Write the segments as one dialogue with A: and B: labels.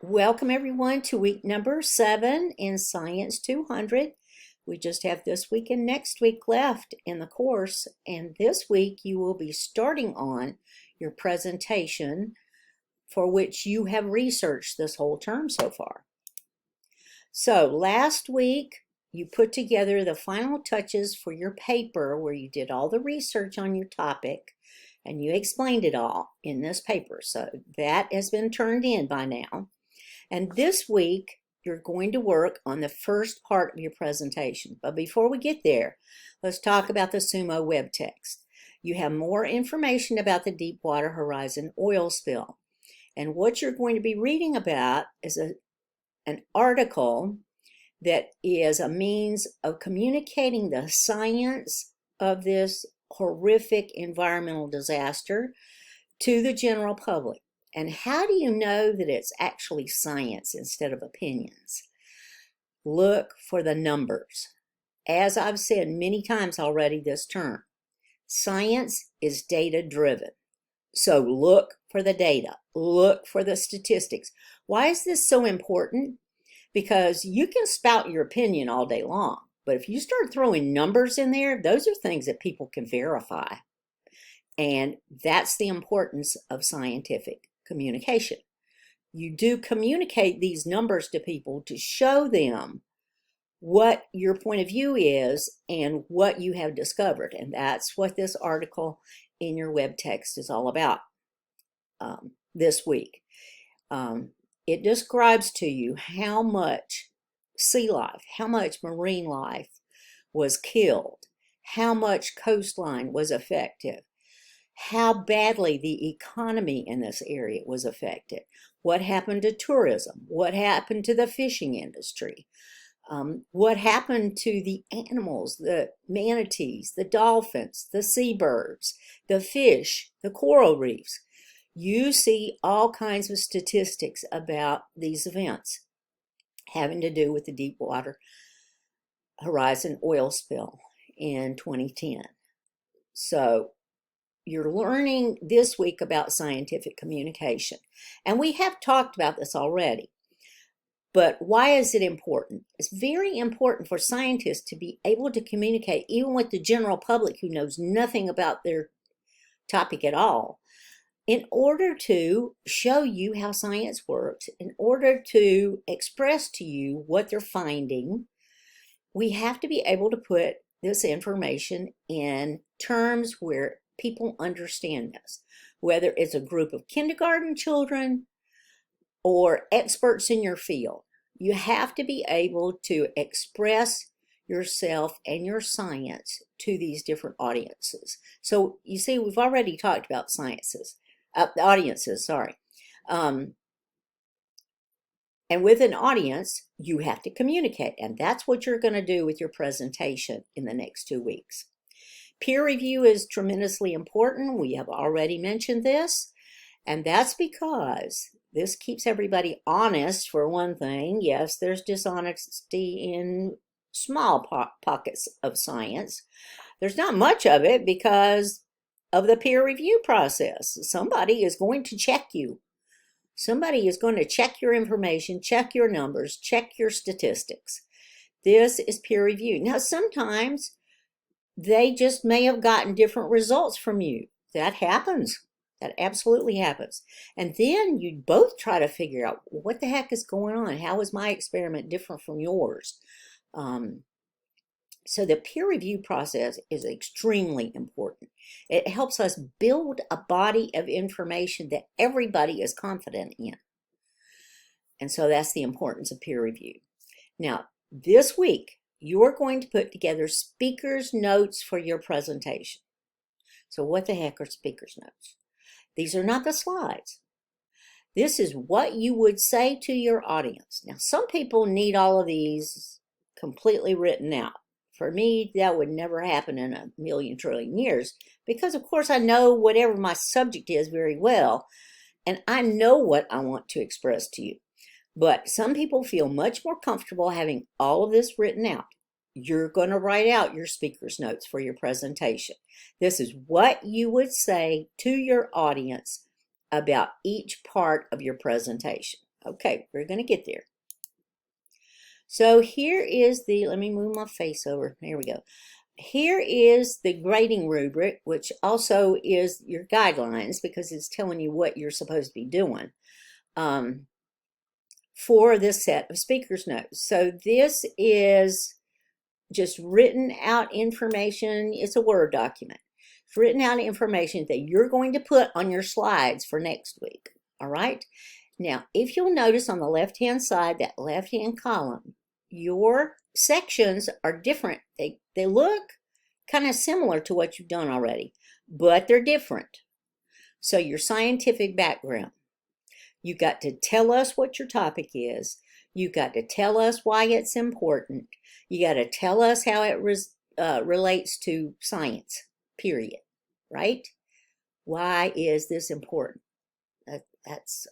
A: Welcome everyone to week number 7 in Science 200. We just have this week and next week left in the course, and this week you will be starting on your presentation for which you have researched this whole term so far. So last week you put together the final touches for your paper where you did all the research on your topic and you explained it all in this paper. So that has been turned in by now. And this week, you're going to work on the first part of your presentation. But before we get there, let's talk about the SUMO web text. You have more information about the Deepwater Horizon oil spill. And what you're going to be reading about is an article that is a means of communicating the science of this horrific environmental disaster to the general public. And how do you know that it's actually science instead of opinions? Look for the numbers. As I've said many times already this term, science is data-driven. So look for the data. Look for the statistics. Why is this so important? Because you can spout your opinion all day long, but if you start throwing numbers in there, those are things that people can verify. And that's the importance of scientific communication. You do communicate these numbers to people to show them what your point of view is and what you have discovered. And that's what this article in your web text is all about this week. It describes to you how much sea life, how much marine life was killed, how much coastline was affected, how badly the economy in this area was affected, what happened to tourism, what happened to the fishing industry, what happened to the animals, the manatees, the dolphins, the seabirds, the fish, the coral reefs. You see all kinds of statistics about these events having to do with the Deepwater Horizon oil spill in 2010. So you're learning this week about scientific communication. And we have talked about this already. But why is it important? It's very important for scientists to be able to communicate even with the general public who knows nothing about their topic at all, in order to show you how science works, in order to express to you what they're finding. We have to be able to put this information in terms where people understand this, whether it's a group of kindergarten children or experts in your field. You have to be able to express yourself and your science to these different audiences. So you see, we've already talked about audiences, sorry. And with an audience, you have to communicate, and that's what you're going to do with your presentation in the next 2 weeks. Peer review is tremendously important. We have already mentioned this, and that's because this keeps everybody honest, for one thing. Yes, there's dishonesty in small pockets of science. There's not much of it because of the peer review process. Somebody is going to check you. Somebody is going to check your information, check your numbers, check your statistics. This is peer review. Now, sometimes they just may have gotten different results from you. That happens. That absolutely happens. And then you both try to figure out what the heck is going on. How is my experiment different from yours? So the peer review process is extremely important. It helps us build a body of information that everybody is confident in. And so that's the importance of peer review. Now, this week, you're going to put together speaker's notes for your presentation. So what the heck are speaker's notes? These are not the slides. This is what you would say to your audience. Now, some people need all of these completely written out. For me, that would never happen in a million trillion years because, of course, I know whatever my subject is very well, and I know what I want to express to you. But some people feel much more comfortable having all of this written out. You're going to write out your speaker's notes for your presentation. This is what you would say to your audience about each part of your presentation. Okay, we're going to get there. So here is the, let me move my face over. There we go. Here is the grading rubric, which also is your guidelines because it's telling you what you're supposed to be doing for this set of speaker's notes. So this is just written out information. It's a Word document. It's written out information that you're going to put on your slides for next week. All right. Now, if you'll notice on the left-hand side, that left-hand column, your sections are different. They look kind of similar to what you've done already, but they're different. So your scientific background, you got to tell us what your topic is. You got to tell us why it's important. You got to tell us how it relates to science, period, right? Why is this important? That's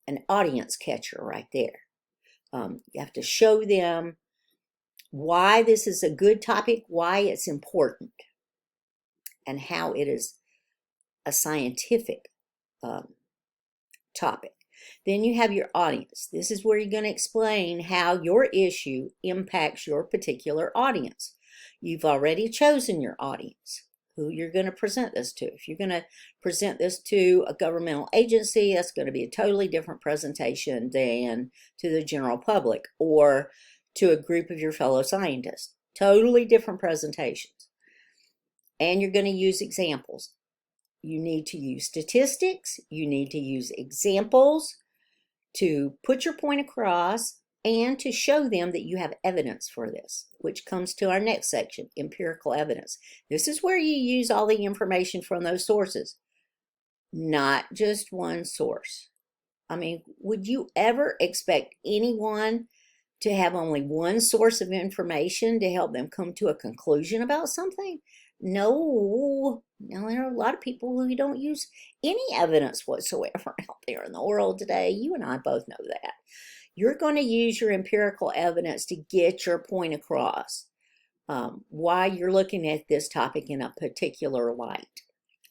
A: an audience catcher right there. You have to show them why this is a good topic, why it's important, and how it is a scientific topic. Then you have your audience. This is where you're going to explain how your issue impacts your particular audience. You've already chosen your audience, who you're going to present this to. If you're going to present this to a governmental agency, that's going to be a totally different presentation than to the general public or to a group of your fellow scientists. Totally different presentations. And you're going to use examples. You need to use statistics. You need to use examples to put your point across and to show them that you have evidence for this, which comes to our next section, empirical evidence. This is where you use all the information from those sources, not just one source. I mean, would you ever expect anyone to have only one source of information to help them come to a conclusion about something? No. Now, there are a lot of people who don't use any evidence whatsoever out there in the world today. You and I both know that. You're going to use your empirical evidence to get your point across, why you're looking at this topic in a particular light.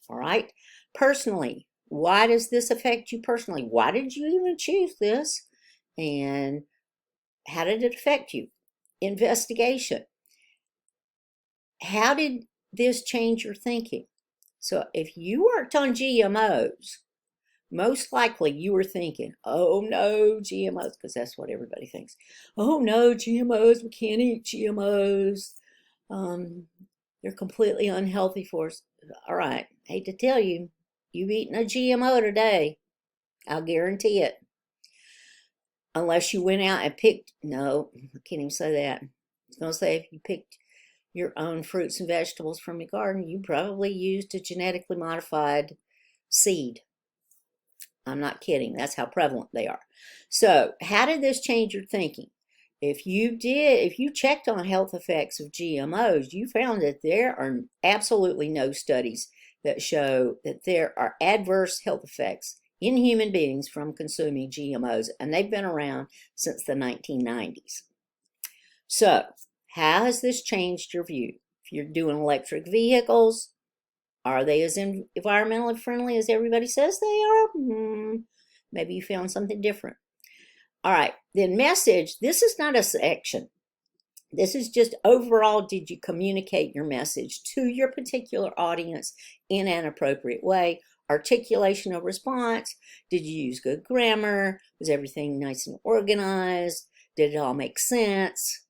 A: All right? Personally, why does this affect you personally? Why did you even choose this? And how did it affect you? Investigation. How did this change your thinking? So if you worked on GMOs, most likely you were thinking, oh no, GMOs, because that's what everybody thinks. Oh no, GMOs, we can't eat GMOs. They're completely unhealthy for us. All right, hate to tell you, you've eaten a GMO today. I'll guarantee it. Unless you went out and picked, no, I can't even say that. I was going to say if you picked your own fruits and vegetables from your garden, you probably used a genetically modified seed. I'm not kidding. That's how prevalent they are. So how did this change your thinking? If you checked on health effects of GMOs, you found that there are absolutely no studies that show that there are adverse health effects in human beings from consuming GMOs, and they've been around since the 1990s. So how has this changed your view? If you're doing electric vehicles, are they as environmentally friendly as everybody says they are? Maybe you found something different. All right, then message. This is not a section. This is just overall, did you communicate your message to your particular audience in an appropriate way? Articulation of response. Did you use good grammar? Was everything nice and organized? Did it all make sense?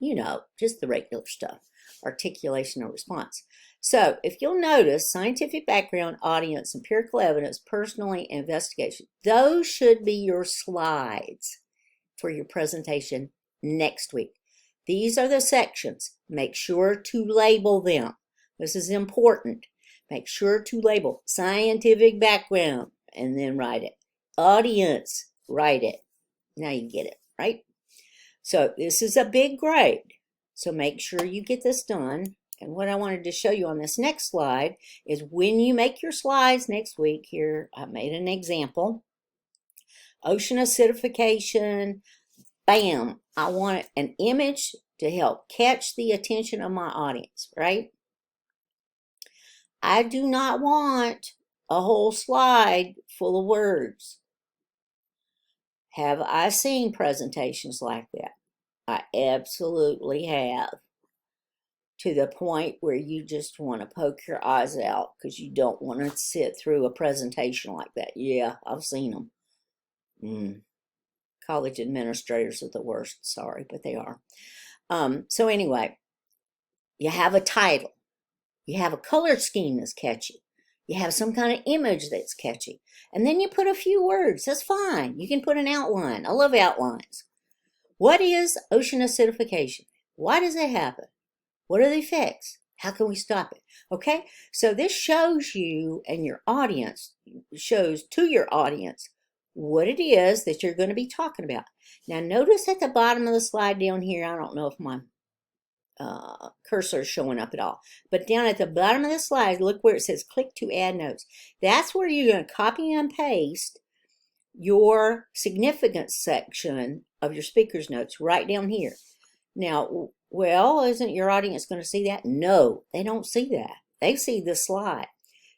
A: You know, just the regular stuff. Articulation of response. So if you'll notice, scientific background, audience, empirical evidence, personally, investigation, those should be your slides for your presentation next week. These are the sections. Make sure to label them. This is important. Make sure to label scientific background and then write it. Audience, write it. Now you get it, right? So this is a big grade. So make sure you get this done. And what I wanted to show you on this next slide is when you make your slides next week, here I made an example. Ocean acidification, bam, I want an image to help catch the attention of my audience, right? I do not want a whole slide full of words. Have I seen presentations like that? I absolutely have. To the point where you just want to poke your eyes out because you don't want to sit through a presentation like that. Yeah, I've seen them. College administrators are the worst. Sorry, but they are. So anyway, you have a title. You have a color scheme that's catchy. You have some kind of image that's catchy. And then you put a few words. That's fine. You can put an outline. I love outlines. What is ocean acidification? Why does it happen? What are the effects? How can we stop it? Okay, so this shows you and your audience, shows to your audience what it is that you're going to be talking about. Now notice at the bottom of the slide down here, I don't know if my cursor is showing up at all, but down at the bottom of the slide, look where it says click to add notes. That's where you're going to copy and paste your significance section of your speaker's notes right down here. Now, well, isn't your audience going to see that? No, they don't see that. They see the slide.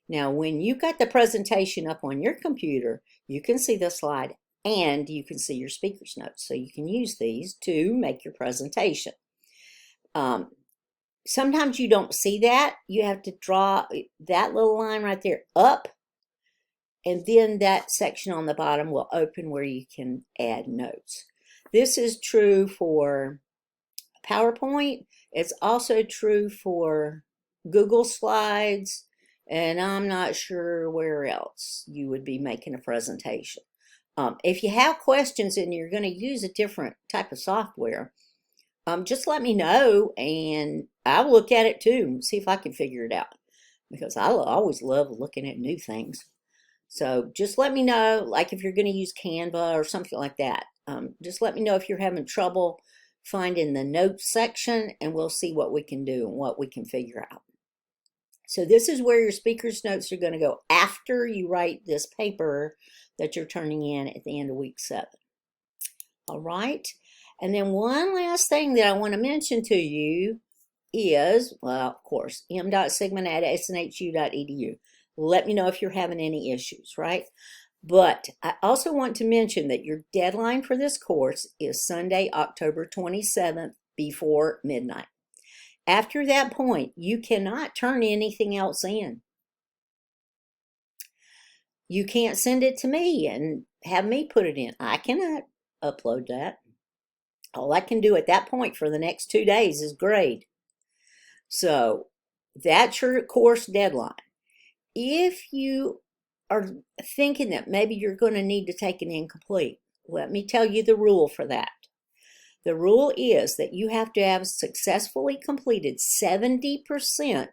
A: Now, when you got the presentation up on your computer, you can see the slide and you can see your speaker's notes. So you can use these to make your presentation. Sometimes you don't see that. You have to draw that little line right there up, and then that section on the bottom will open where you can add notes. This is true for PowerPoint. It's also true for Google Slides, and I'm not sure where else you would be making a presentation. If you have questions and you're going to use a different type of software, just let me know and I'll look at it too and see if I can figure it out, because I always love looking at new things. So just let me know, like if you're going to use Canva or something like that. Just let me know if you're having trouble finding the notes section, and we'll see what we can do and what we can figure out. So this is where your speaker's notes are going to go after you write this paper that you're turning in at the end of week 7. All right. And then one last thing that I want to mention to you is, well, of course, m.sigmon@snhu.edu. Let me know if you're having any issues, right? But I also want to mention that your deadline for this course is Sunday, October 27th before midnight. After that point, you cannot turn anything else in. You can't send it to me and have me put it in. I cannot upload that. All I can do at that point for the next 2 days is grade. So that's your course deadline. If you are thinking that maybe you're going to need to take an incomplete, let me tell you the rule for that. The rule is that you have to have successfully completed 70%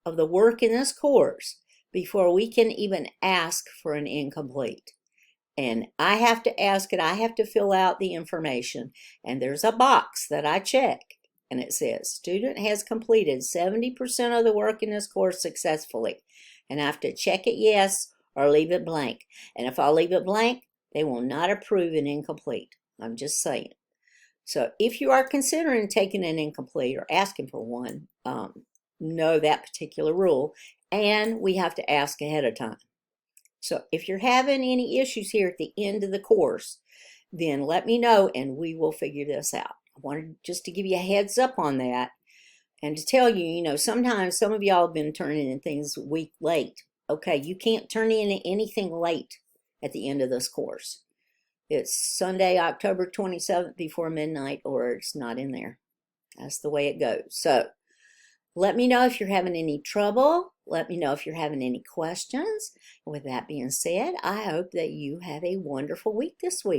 A: of the work in this course before we can even ask for an incomplete. And I have to ask it, I have to fill out the information, and there's a box that I check, and it says, student has completed 70% of the work in this course successfully. And I have to check it yes or leave it blank. And if I leave it blank, they will not approve an incomplete. I'm just saying. So if you are considering taking an incomplete or asking for one, know that particular rule, and we have to ask ahead of time. So if you're having any issues here at the end of the course, then let me know and we will figure this out. I wanted just to give you a heads up on that and to tell you, you know, sometimes some of y'all have been turning in things a week late. Okay, you can't turn in anything late at the end of this course. It's Sunday, October 27th before midnight, or it's not in there. That's the way it goes. So let me know if you're having any trouble. Let me know if you're having any questions. With that being said, I hope that you have a wonderful week this week.